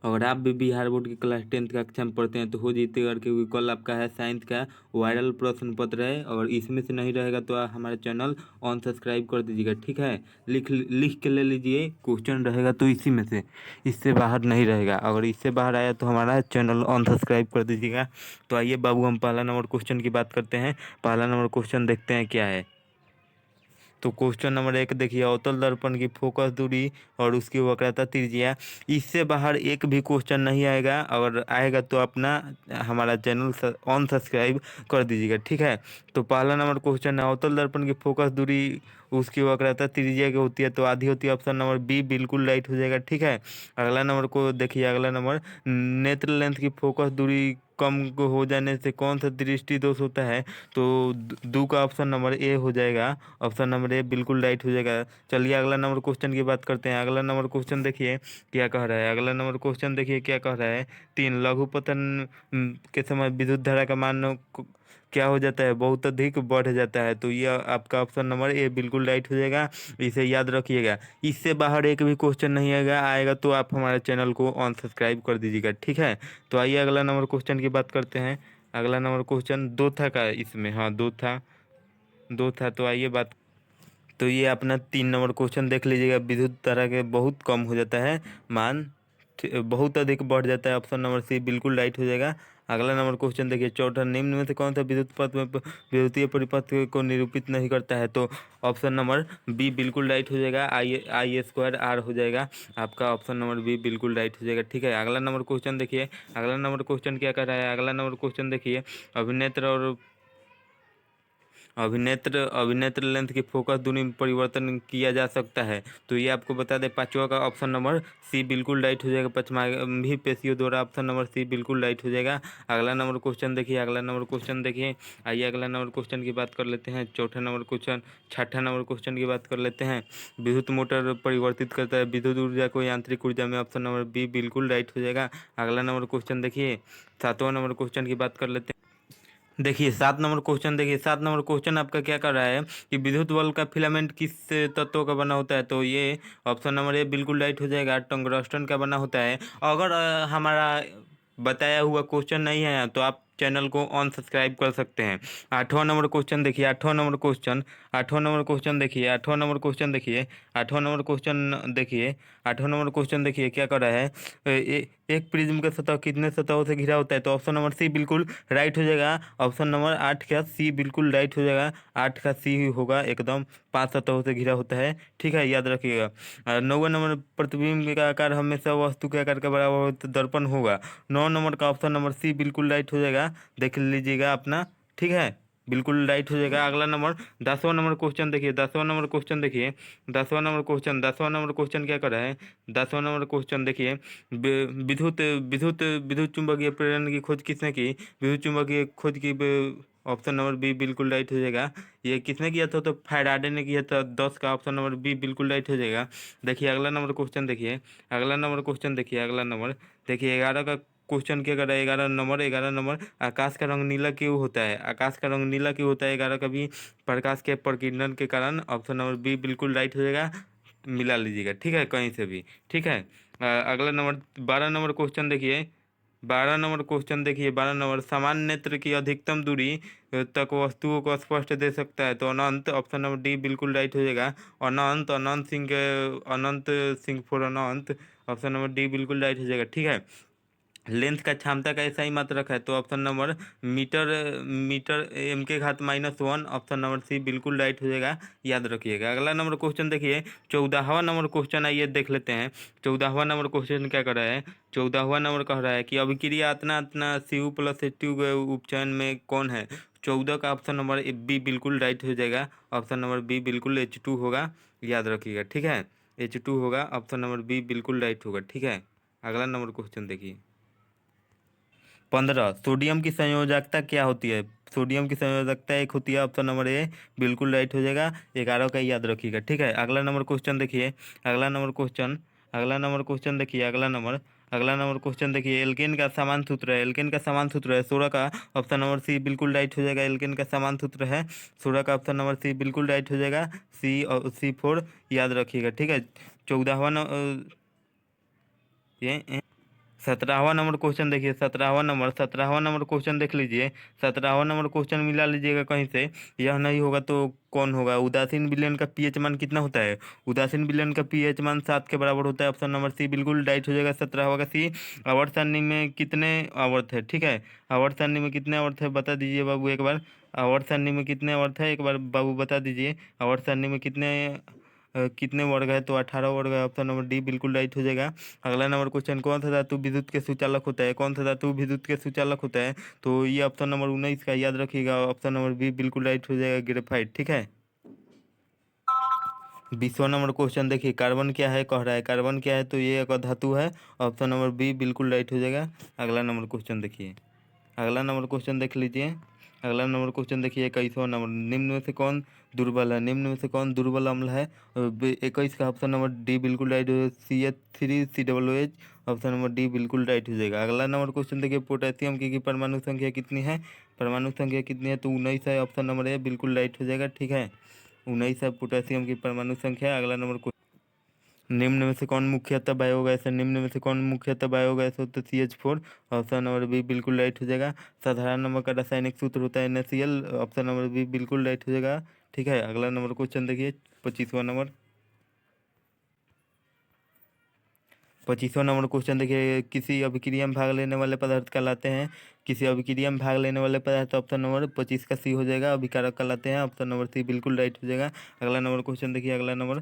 अगर आप भी बिहार बोर्ड की क्लास 10th कक्षा में पढ़ते हैं तो हो जीतेगा, क्योंकि कल आपका है साइंस का वायरल प्रश्न पत्र है। अगर इसमें से नहीं रहेगा तो आप हमारे चैनल अनसब्सक्राइब कर दीजिएगा, ठीक है। लिख लिख के ले लीजिए, क्वेश्चन रहेगा तो इसी में से, इससे बाहर नहीं रहेगा। अगर इससे बाहर आया तो हमारा चैनल अनसब्सक्राइब कर दीजिएगा। तो आइए बाबू, हम पहला नंबर क्वेश्चन की बात करते हैं। पहला नंबर क्वेश्चन देखते हैं क्या है। तो क्वेश्चन नंबर 1 देखिए, अवतल दर्पण की फोकस दूरी और उसकी वक्रता त्रिज्या। इससे बाहर एक भी क्वेश्चन नहीं आएगा। अगर आएगा तो अपना हमारा चैनल अनसब्सक्राइब कर दीजिएगा, ठीक है। तो पहला नंबर क्वेश्चन है, अवतल दर्पण की फोकस दूरी उसकी वक्रता त्रिज्या की होती है तो आधी होती है। ऑप्शन नंबर बी बिल्कुल राइट हो जाएगा, ठीक है। अगला नंबर को देखिए, अगला नंबर, नेत्र लेंथ की फोकस दूरी कम हो जाने से कौन सा दृष्टि दोष होता है। तो दो का ऑप्शन नंबर ए हो जाएगा। ऑप्शन नंबर ए बिल्कुल राइट हो जाएगा। चलिए अगला नंबर क्वेश्चन की बात करते हैं। अगला नंबर क्वेश्चन देखिए क्या कह रहा है। अगला नंबर क्वेश्चन देखिए क्या कह रहा है। 3 लघुपतन के समय विद्युत धारा का मान क्या हो जाता है, बहुत अधिक बढ़ जाता है। तो ये आपका ऑप्शन नंबर ए बिल्कुल राइट हो जाएगा, इसे याद रखिएगा। इससे बाहर एक भी क्वेश्चन नहीं आएगा तो आप हमारे चैनल को अनसब्सक्राइब कर दीजिएगा, ठीक है। तो आइए अगला नंबर क्वेश्चन की बात करते हैं। अगला नंबर क्वेश्चन दो था का इसमें, हाँ दो था। तो आइए बात, तो ये अपना 3 नंबर क्वेश्चन देख लीजिएगा। विद्युत धारा के बहुत कम हो जाता है मान, बहुत अधिक बढ़ जाता है। ऑप्शन नंबर सी बिल्कुल राइट हो जाएगा। अगला नंबर क्वेश्चन देखिए, चौथा, निम्न में से कौन सा विद्युत पथ में विद्युतीय परिपथ को निरूपित नहीं करता है। तो ऑप्शन नंबर बी बिल्कुल राइट हो जाएगा। आई स्क्वायर आर हो जाएगा आपका। ऑप्शन नंबर बी बिल्कुल राइट हो जाएगा, ठीक है। अगला नंबर क्वेश्चन देखिए, अगला नंबर क्वेश्चन क्या कर रहा है। अगला नंबर क्वेश्चन देखिए, अभिनेत्र और अभिनेत्र लेंथ की फोकस दूरी में परिवर्तन किया जा सकता है। तो ये आपको बता दें, पांचवा का ऑप्शन नंबर सी बिल्कुल राइट हो जाएगा। पचमाही पेशियों द्वारा, ऑप्शन नंबर सी बिल्कुल राइट हो जाएगा। अगला नंबर क्वेश्चन देखिए, अगला नंबर क्वेश्चन देखिए। आइए अगला नंबर क्वेश्चन की बात कर लेते हैं। चौथा नंबर क्वेश्चन, छठा नंबर क्वेश्चन की बात कर लेते हैं। विद्युत मोटर परिवर्तित करता है विद्युत ऊर्जा को यांत्रिक ऊर्जा में। ऑप्शन नंबर बी बिल्कुल राइट हो जाएगा। अगला नंबर क्वेश्चन देखिए, सातवां नंबर क्वेश्चन की बात कर लेते हैं। देखिए 7 नंबर क्वेश्चन देखिए, 7 नंबर क्वेश्चन आपका क्या कर रहा है कि विद्युत बल्ब का फिलामेंट किस तत्वों का बना होता है। तो ये ऑप्शन नंबर ए बिल्कुल राइट हो जाएगा, टंगस्टन का बना होता है। अगर हमारा बताया हुआ क्वेश्चन नहीं है तो आप चैनल को अनसब्सक्राइब कर सकते हैं। 8वां नंबर क्वेश्चन देखिए, 8वां नंबर क्वेश्चन, 8वां नंबर क्वेश्चन देखिए, 8वां नंबर क्वेश्चन देखिए, 8वां नंबर क्वेश्चन देखिए, 8वां नंबर क्वेश्चन देखिए क्या कर रहा है। एक प्रिज्म का सतह कितने सतहों से घिरा होता है। तो ऑप्शन नंबर सी बिल्कुल राइट हो जाएगा। ऑप्शन नंबर 8 का सी बिल्कुल राइट हो जाएगा। 8 का सी होगा एकदम, 5 सतहों से घिरा होता है, ठीक है, याद रखिएगा। 9वां नंबर, प्रतिबिंब का आकार हमेशा वस्तु के आकार के बराबर हो तो दर्पण होगा। 9 नंबर का ऑप्शन नंबर सी बिल्कुल राइट हो जाएगा, देख लीजिएगा अपना, ठीक है, बिल्कुल राइट हो जाएगा। अगला नंबर 10वां नंबर क्वेश्चन देखिए, 10वां नंबर क्वेश्चन देखिए, 10वां नंबर क्वेश्चन क्या कर रहा है। 10वां नंबर क्वेश्चन देखिए, विद्युत विद्युत विद्युत चुंबकीय प्रेरण की खोज किसने की। विद्युत चुंबकीय खोज की ऑप्शन नंबर बी बिल्कुल राइट हो जाएगा। ये किसने किया था, तो फैराडे ने किया था। 10 का ऑप्शन नंबर बी बिल्कुल राइट हो जाएगा। देखिए अगला नंबर क्वेश्चन देखिए, अगला नंबर क्वेश्चन देखिए, अगला नंबर देखिए, 11 का क्वेश्चन क्या कर रहा है। 11 नंबर, आकाश का रंग नीला क्यों होता है। आकाश का रंग नीला क्यों होता है 11 का भी, प्रकाश के प्रकीर्णन के कारण। ऑप्शन नंबर बी बिल्कुल राइट हो जाएगा, मिला लीजिएगा, ठीक है, कहीं से भी, ठीक है। अगला नंबर 12 नंबर क्वेश्चन देखिए, 12 नंबर क्वेश्चन देखिए, 12 नंबर, समान नेत्र की अधिकतम दूरी तक वस्तुओं को स्पष्ट दे सकता है। तो अनंत, ऑप्शन नंबर डी बिल्कुल राइट हो जाएगा। Anant, Anant Singh for Anant, option number D बिल्कुल राइट हो जाएगा, ठीक है। लेंथ का क्षमता का ऐसा ही मात्रक है। तो option number meter, meter m के घात -1, ऑप्शन नंबर सी बिल्कुल राइट हो जाएगा, याद रखिएगा। अगला नंबर क्वेश्चन देखिए, 14वां नंबर क्वेश्चन, आइए देख लेते हैं। 14वां नंबर क्वेश्चन क्या कर रहा है। 14वां नंबर कह रहा है कि अभिक्रिया अतना अतना Cu+H2 उपचयन में कौन है। 14 का ऑप्शन नंबर बी बिल्कुल राइट हो जाएगा। ऑप्शन नंबर बी बिल्कुल H2 होगा, याद रखिएगा, ठीक है, H2 होगा। ऑप्शन नंबर बी बिल्कुल राइट होगा, ठीक है। अगला नंबर क्वेश्चन देखिए, 15, सोडियम की संयोजकता क्या होती है। सोडियम की संयोजकता एक होती है, ऑप्शन नंबर ए बिल्कुल राइट हो जाएगा। 11 का याद रखिएगा, ठीक है। अगला नंबर क्वेश्चन देखिए, अगला नंबर क्वेश्चन, अगला नंबर क्वेश्चन देखिए, अगला नंबर क्वेश्चन देखिए, एल्केन का समान सूत्र है। एल्केन का समान सूत्र है 16 का, ऑप्शन नंबर सी बिल्कुल राइट हो जाएगा। एल्केन का समान सूत्र है 16 का, ऑप्शन नंबर सी बिल्कुल राइट हो जाएगा। C4 याद रखिएगा, ठीक है। 14वां ये 17वां नंबर क्वेश्चन देखिए, 17वां नंबर क्वेश्चन देख लीजिए। 17वां नंबर क्वेश्चन मिला लीजिएगा कहीं से। यह नहीं होगा तो कौन होगा? उदासीन विलयन का पीएच मान कितना होता है? उदासीन विलयन का पीएच मान 7 के बराबर होता है। ऑप्शन नंबर सी बिल्कुल राइट हो जाएगा, 17 का सी। आवर्त सारणी में कितने आवर्त है? ठीक है, आवर्त सारणी में कितने आवर्त है बता दीजिए बाबू एक बार। आवर्त सारणी में कितने आवर्त है एक बार बाबू बता दीजिए। आवर्त सारणी में कितने वर्ग है? तो 18 वर्ग है। ऑप्शन नंबर डी बिल्कुल राइट हो जाएगा। अगला नंबर क्वेश्चन, कौन सा धातु विद्युत के सुचालक होता है? कौन सा धातु विद्युत के सुचालक होता है? तो ये ऑप्शन नंबर 19 का याद रखिएगा। ऑप्शन नंबर बी बिल्कुल राइट हो जाएगा, ग्रेफाइट। ठीक है। 20वां नंबर क्वेश्चन देखिए, कार्बन क्या है कह रहा है। कार्बन क्या है? तो ये एक धातु है। ऑप्शन नंबर बी बिल्कुल राइट हो जाएगा। अगला नंबर क्वेश्चन देखिए, अगला नंबर क्वेश्चन देख लीजिए। अगला नंबर क्वेश्चन देखिए, 21वां नंबर, निम्न में से कौन दुर्बल है? निम्न में से कौन दुर्बल अम्ल है? 21 का ऑप्शन नंबर डी बिल्कुल राइट हो जाएगा, CH3COOH। ऑप्शन नंबर डी बिल्कुल राइट हो जाएगा। अगला नंबर क्वेश्चन देखिए, पोटेशियम की परमाणु संख्या कितनी है? परमाणु संख्या कितनी है? तो 19 है। ऑप्शन नंबर ए बिल्कुल राइट हो जाएगा। ठीक है, 19 है पोटेशियम की परमाणु संख्या। अगला नंबर, निम्न में से कौन मुख्यतः बायोगैस है? निम्न में से कौन मुख्यतः बायोगैस हो? तो CH4। ऑप्शन नंबर बी बिल्कुल राइट हो जाएगा। साधारण नमक का रासायनिक सूत्र होता है NaCl। ऑप्शन नंबर बी बिल्कुल राइट हो जाएगा। ठीक है, अगला नंबर क्वेश्चन देखिए, 25वां नंबर। 25वां नंबर क्वेश्चन देखिए, किसी अभिक्रिया में भाग लेने वाले पदार्थ कहलाते हैं? किसी अभिक्रिया में भाग लेने वाले पदार्थ, ऑप्शन नंबर 25 का सी हो जाएगा, अभिकारक कहलाते हैं। ऑप्शन नंबर सी बिल्कुल राइट हो जाएगा। अगला नंबर क्वेश्चन देखिए, अगला नंबर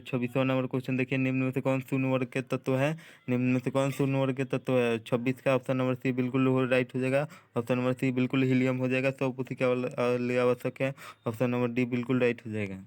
26वां नंबर क्वेश्चन देखिए, निम्न में से कौन शून्य वर्ग के तत्व है? निम्न में से कौन शून्य वर्ग के तत्व है? 26 का ऑप्शन नंबर सी बिल्कुल राइट हो जाएगा। ऑप्शन नंबर सी बिल्कुल हीलियम हो जाएगा, 100 कोशिका लिए आवश्यक है। ऑप्शन नंबर डी बिल्कुल राइट हो जाएगा।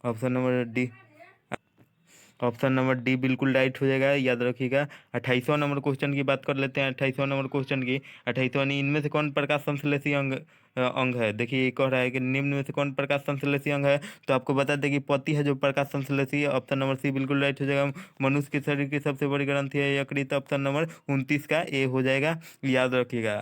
Option number D option number D बिल्कुल राइट हो जाएगा, याद रखिएगा। 28वां नंबर क्वेश्चन की बात कर लेते हैं। 28वां नंबर क्वेश्चन की, 28वां, इनमें से कौन प्रकाश संश्लेषी अंग है? देखिए ये कह रहा है कि निम्न में से कौन प्रकाश संश्लेषी अंग है? तो आपको बता दें कि पति है जो प्रकाश संश्लेषी है। ऑप्शन नंबर सी बिल्कुल राइट हो जाएगा। मनुष्य के शरीर की सबसे बड़ी ग्रंथि है यकृत। ऑप्शन नंबर 29 का ए हो जाएगा, याद रखिएगा।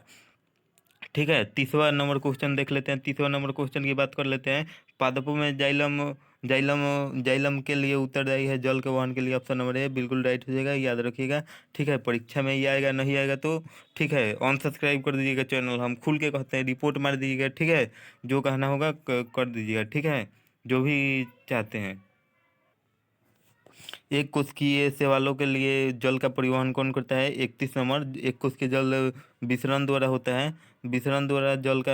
ठीक है, 30वां नंबर क्वेश्चन देख लेते हैं। 30वां नंबर क्वेश्चन की बात कर लेते हैं। पादपों में जाइलम जाइलम जाइलम के लिए उत्तरदायी है जल के वहन के लिए। ऑप्शन नंबर ए बिल्कुल राइट हो जाएगा, याद रखिएगा। ठीक है, परीक्षा में ये आएगा, नहीं आएगा तो ठीक है अनसब्सक्राइब कर दीजिएगा चैनल। हम खुल के कहते हैं, रिपोर्ट मार दीजिएगा। ठीक है, जो कहना होगा कर दीजिएगा। ठीक है, जो भी चाहते हैं। एक कोशिकीय शैवालों के लिए जल का परिवहन कौन करता है? 31 नंबर, एक कोशिकीय जल विसरण द्वारा होता है। विसरण द्वारा जल का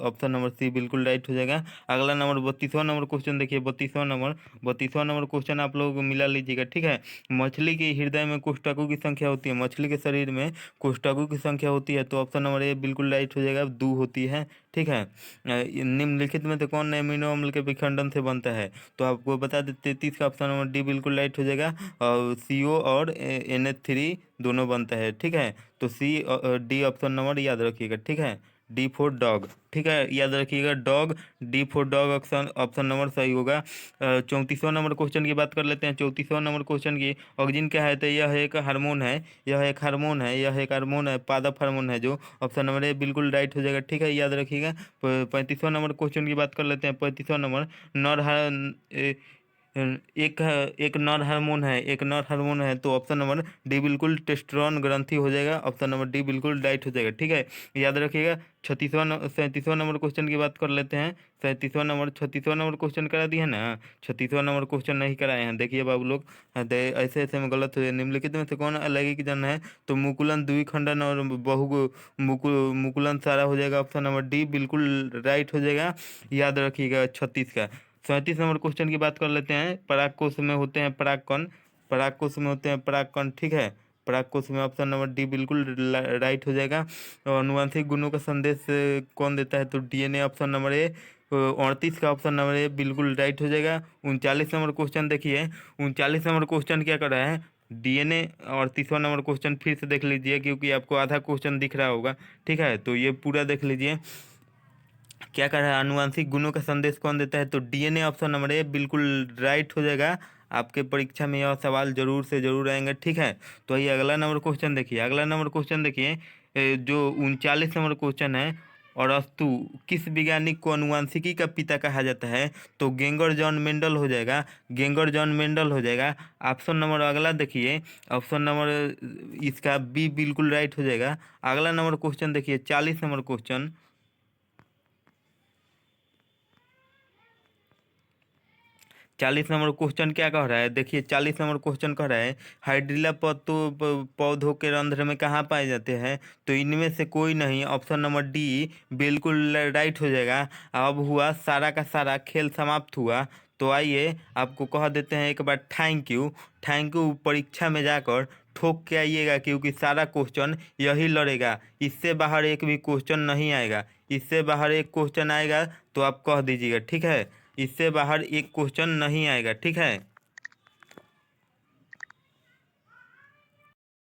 ऑप्शन नंबर सी बिल्कुल राइट हो जाएगा। अगला नंबर 32वां नंबर क्वेश्चन देखिए। 32वां नंबर क्वेश्चन आप लोग मिला लीजिएगा। ठीक है, मछली के हृदय में कोष्ठकों की संख्या होती है? मछली के शरीर में कोष्ठकों की संख्या होती है? तो ऑप्शन नंबर ए बिल्कुल राइट हो जाएगा, 2 होती है। ठीक है, निम्नलिखित में से कौन एमिनो अम्ल के विखंडन से बनता है? तो आपको बता देते, 33 का ऑप्शन नंबर डी बिल्कुल राइट हो जाएगा। और CO और NH3 दोनों बनता है। ठीक है, तो सी डी ऑप्शन नंबर याद रखिएगा। ठीक है, डी फॉर डॉग। ठीक है, याद रखिएगा dog, D for dog option option number सही होगा। 34वां नंबर क्वेश्चन की बात कर लेते हैं। 34वां नंबर क्वेश्चन की, ऑक्सिन क्या है? तो यह एक हार्मोन है, यह एक हार्मोन है, पादप हार्मोन है जो। ऑप्शन नंबर ए बिल्कुल राइट हो जाएगा। ठीक है, याद रखिएगा। 35वां नंबर क्वेश्चन की बात कर लेते हैं। 35वां नंबर, नर एक नर हार्मोन है, तो ऑप्शन नंबर डी बिल्कुल टेस्टोस्टेरोन ग्रंथि हो जाएगा। ऑप्शन नंबर डी बिल्कुल राइट हो जाएगा। ठीक है, याद रखिएगा। 37वां नंबर क्वेश्चन की बात कर लेते हैं। 36वां नंबर क्वेश्चन करा दिया ना? 36वां नंबर क्वेश्चन नहीं कराए हैं, देखिए बाबू लोग। ऐसे ऐसे में गलत हो जाए। निम्नलिखित में से कौन अलैंगिक जन है? तो मुकुलन द्विखंडन और मुकुलन सारा हो जाएगा। ऑप्शन नंबर डी बिल्कुल राइट हो जाएगा, याद रखिएगा। 36 का 37 नंबर क्वेश्चन की बात कर लेते हैं। परागकोश में होते हैं परागकण, परागकण। ठीक है, परागकोश में ऑप्शन नंबर डी बिल्कुल राइट हो जाएगा। और अनुवांशिक गुणों का संदेश कौन देता है? तो DNA। ऑप्शन नंबर ए 38 का ऑप्शन नंबर ए बिल्कुल राइट हो जाएगा। 39 नंबर क्वेश्चन देखिए। 39 नंबर क्वेश्चन क्या कर रहा है? DNA। और 30वां नंबर क्वेश्चन फिर से देख लीजिए, क्योंकि आपको आधा क्वेश्चन दिख रहा होगा। ठीक है, तो ये पूरा देख लीजिए। क्या कर रहा है? आनुवंशिक गुणों का संदेश कौन देता है? तो DNA। ऑप्शन नंबर ए बिल्कुल राइट हो जाएगा। आपके परीक्षा में यह सवाल जरूर से जरूर आएंगे। ठीक है, तो ये अगला नंबर क्वेश्चन देखिए। जो 39 नंबर क्वेश्चन है, और अस्तु किस वैज्ञानिक को अनुवांशिकी का पिता कहा जाता है? तो गेंगर जॉन मेंडल हो जाएगा, गेंगर जॉन मेंडल हो जाएगा। ऑप्शन नंबर अगला देखिए, ऑप्शन नंबर इसका बी बिल्कुल राइट हो जाएगा। अगला नंबर क्वेश्चन देखिए, 40 नंबर क्वेश्चन। 40 नंबर क्वेश्चन क्या कह रहा है? देखिए 40 नंबर क्वेश्चन कह रहा है हाइड्रिला पौधों के रंध्र में कहाँ पाए जाते हैं? तो इनमें से कोई नहीं, ऑप्शन नंबर डी बिल्कुल राइट हो जाएगा। अब हुआ सारा का सारा खेल समाप्त हुआ। तो आइए आपको कह देते हैं एक बार थैंक यू। थैंक यू, परीक्षा में जाकर ठोक के आइएगा, क्योंकि सारा क्वेश्चन यही लड़ेगा, इससे बाहर एक भी क्वेश्चन नहीं आएगा। इससे बाहर एक क्वेश्चन आएगा तो आप कह दीजिएगा, ठीक है? इससे बाहर एक क्वेश्चन नहीं आएगा, ठीक है।